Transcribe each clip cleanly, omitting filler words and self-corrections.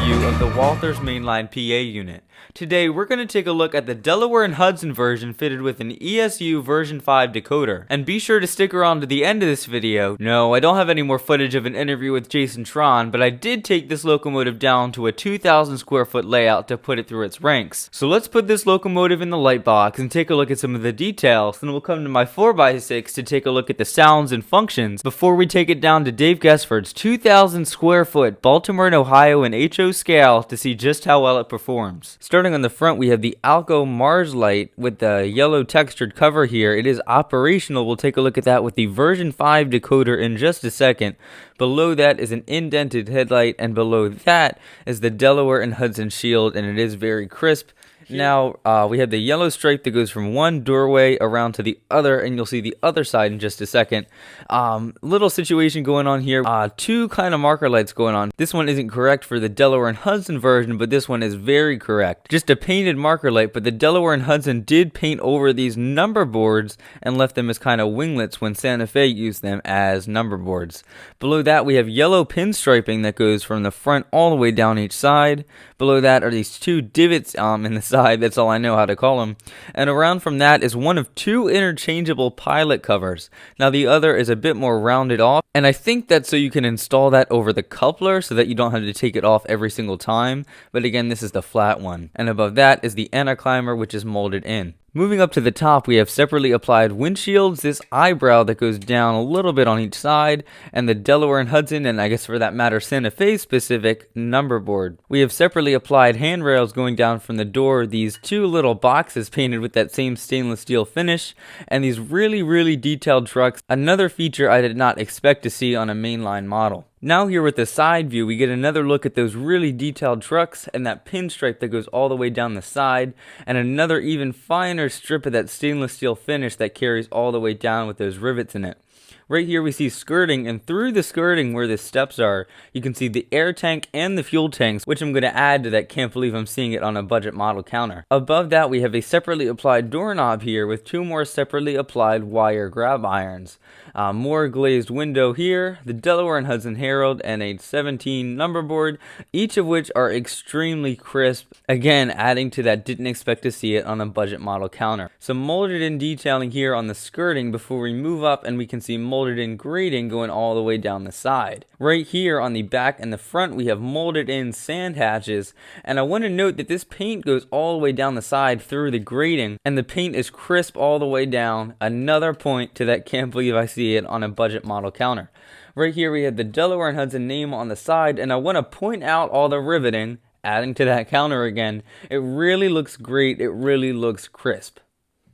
review of the Walthers Mainline PA unit. Today we're going to take a look at the Delaware and Hudson version fitted with an ESU V5 decoder. And be sure to stick around to the end of this video. No, I don't have any more footage of an interview with Jason Tron, but I did take this locomotive down to a 2,000 square foot layout to put it through its ranks. So let's put this locomotive in the light box and take a look at some of the details, then we'll come to my 4x6 to take a look at the sounds and functions before we take it down to Dave Gesford's 2,000 square foot Baltimore and Ohio and HO scale to see just how well it performs. Starting on the front, we have the Alco Mars light with the yellow textured cover here. It is operational. We'll take a look at that with the version 5 decoder in just a second. Below that is an indented headlight, and below that is the Delaware and Hudson shield, and it is very crisp. Now, we have the yellow stripe that goes from one doorway around to the other, and you'll see the other side in just a second. Little situation going on here. Two kind of marker lights going on. This one isn't correct for the Delaware and Hudson version, but this one is very correct. Just a painted marker light, but the Delaware and Hudson did paint over these number boards and left them as kind of winglets when Santa Fe used them as number boards. Below that, we have yellow pinstriping that goes from the front all the way down each side. Below that are these two divots in the side. That's all I know how to call them. And around from that is one of two interchangeable pilot covers. Now the other is a bit more rounded off, and I think that's so you can install that over the coupler so that you don't have to take it off every single time. But again, this is the flat one. And above that is the anticlimber, which is molded in. Moving up to the top, we have separately applied windshields, this eyebrow that goes down a little bit on each side, and the Delaware and Hudson, and I guess for that matter Santa Fe specific, number board. We have separately applied handrails going down from the door, these two little boxes painted with that same stainless steel finish, and these really detailed trucks, another feature I did not expect to see on a mainline model. Now here with the side view, we get another look at those really detailed trucks and that pinstripe that goes all the way down the side, and another even finer strip of that stainless steel finish that carries all the way down with those rivets in it. Right here we see skirting, and through the skirting where the steps are, you can see the air tank and the fuel tanks, which I'm going to add to that can't believe I'm seeing it on a budget model counter. Above that we have a separately applied doorknob here with two more separately applied wire grab irons. More glazed window here, the Delaware and Hudson Herald, and a 17 number board, each of which are extremely crisp, again adding to that didn't expect to see it on a budget model counter. Some molded in detailing here on the skirting before we move up, and we can see molded in grading going all the way down the side. Right here on the back and the front we have molded in sand hatches, and I want to note that this paint goes all the way down the side through the grading, and the paint is crisp all the way down. Another point to that can't believe I see it on a budget model counter. Right here we have the Delaware and Hudson name on the side, and I want to point out all the riveting, adding to that counter again. It really looks great, it really looks crisp.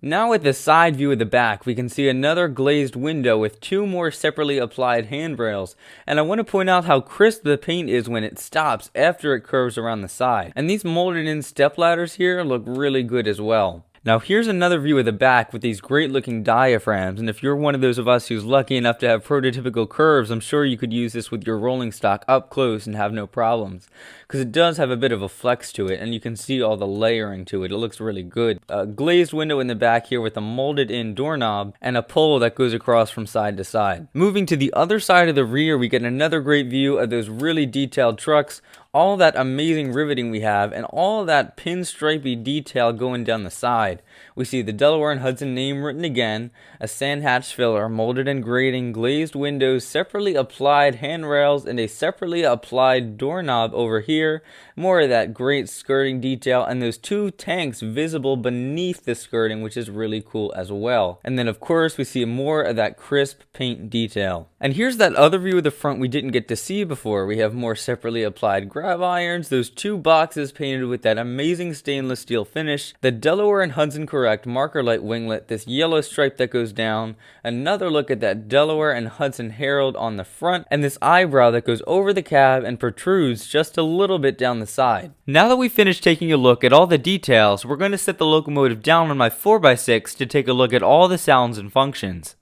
Now with the side view of the back, we can see another glazed window with two more separately applied handrails, and I want to point out how crisp the paint is when it stops after it curves around the side. And these molded in step ladders here look really good as well. Now here's another view of the back with these great looking diaphragms, and if you're one of those of us who's lucky enough to have prototypical curves, I'm sure you could use this with your rolling stock up close and have no problems, because it does have a bit of a flex to it, and you can see all the layering to it. It looks really good. A glazed window in the back here with a molded in doorknob and a pole that goes across from side to side. Moving to the other side of the rear, we get another great view of those really detailed trucks, all that amazing riveting we have, and all that pinstripey detail going down the side. We see the Delaware and Hudson name written again, a sand hatch filler, molded and grading, glazed windows, separately applied handrails, and a separately applied doorknob over here. More of that great skirting detail, and those two tanks visible beneath the skirting, which is really cool as well. And then of course we see more of that crisp paint detail. And here's that other view of the front we didn't get to see before. We have more separately applied grab irons, those two boxes painted with that amazing stainless steel finish, the Delaware and Hudson correct marker light winglet, this yellow stripe that goes down, another look at that Delaware and Hudson Herald on the front, and this eyebrow that goes over the cab and protrudes just a little bit down the side. Now that we've finished taking a look at all the details, we're going to set the locomotive down on my 4x6 to take a look at all the sounds and functions.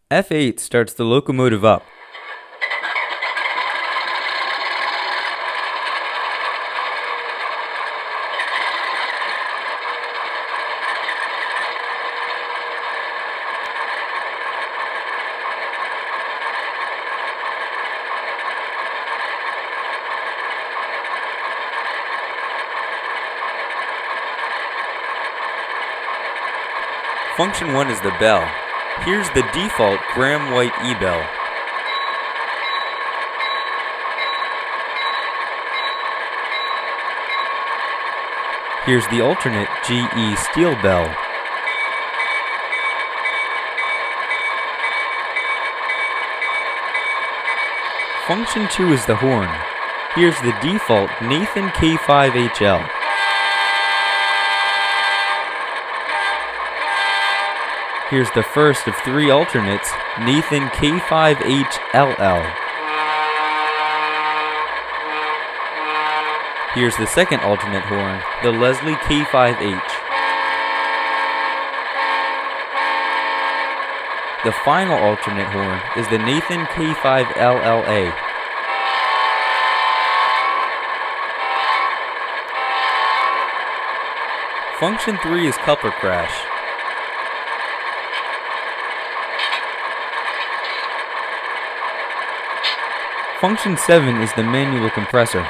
F8 starts the locomotive up. Function 1 is the bell. Here's the default Graham White E-bell. Here's the alternate GE steel bell. Function 2 is the horn. Here's the default Nathan K5HL. Here's the first of 3 alternates, Nathan K5HLL. Here's the second alternate horn, the Leslie K5H. The final alternate horn is the Nathan K5LLA. Function 3 is coupler crash. Function 7 is the manual compressor.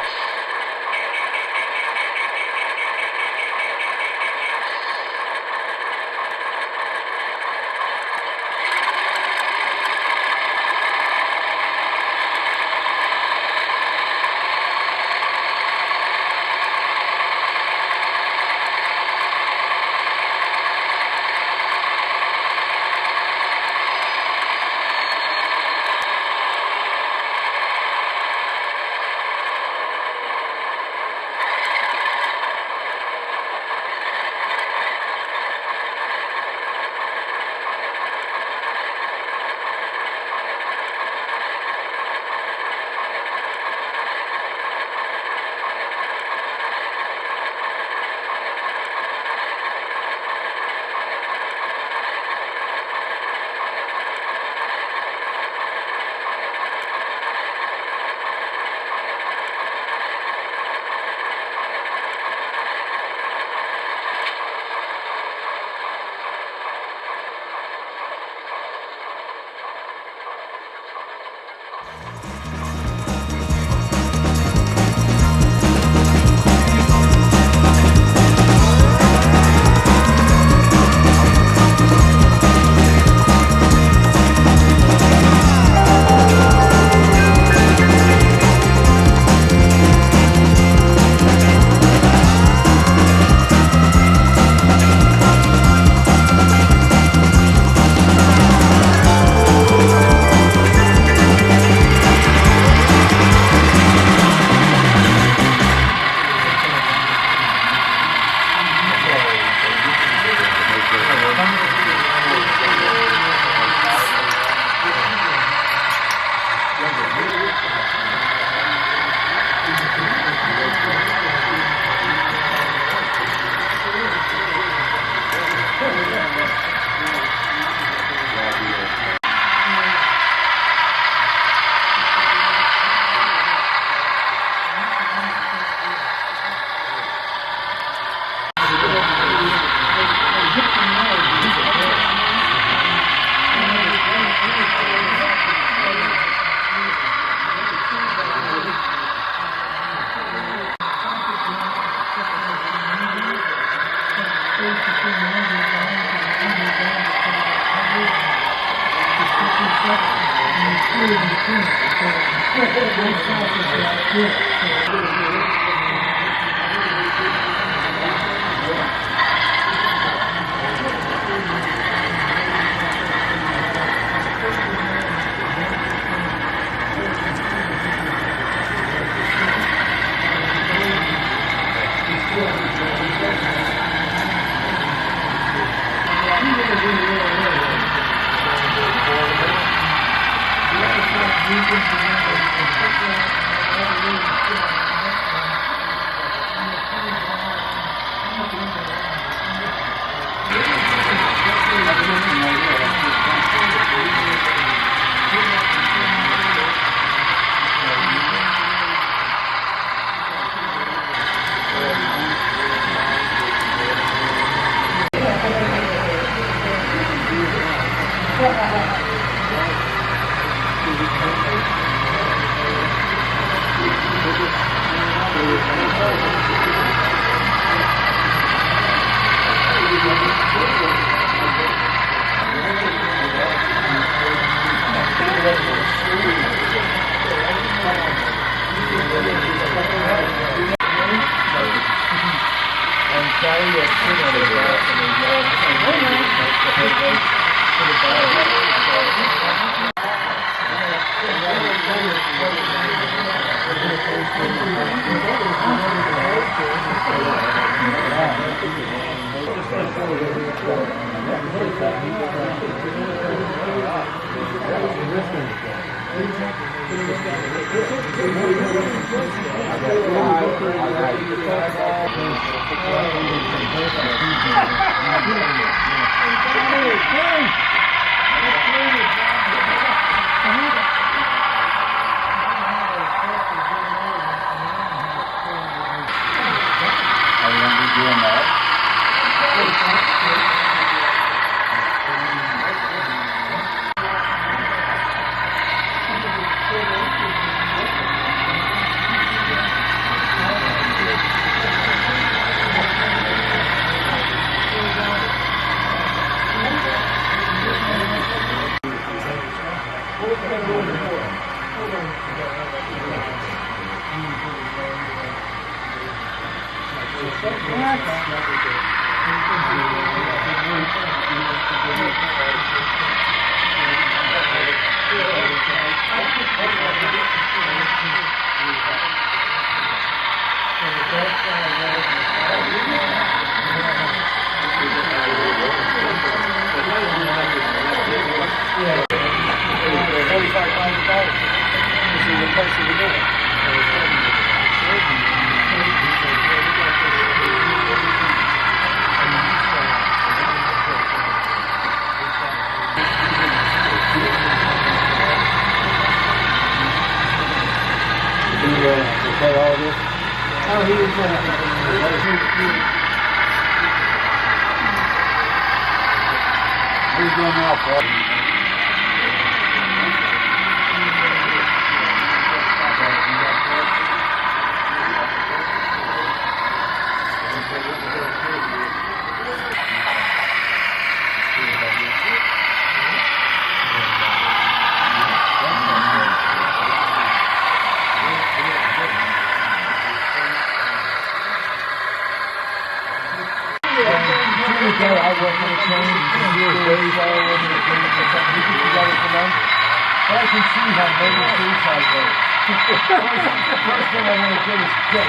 First thing I want to do is get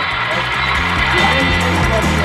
it.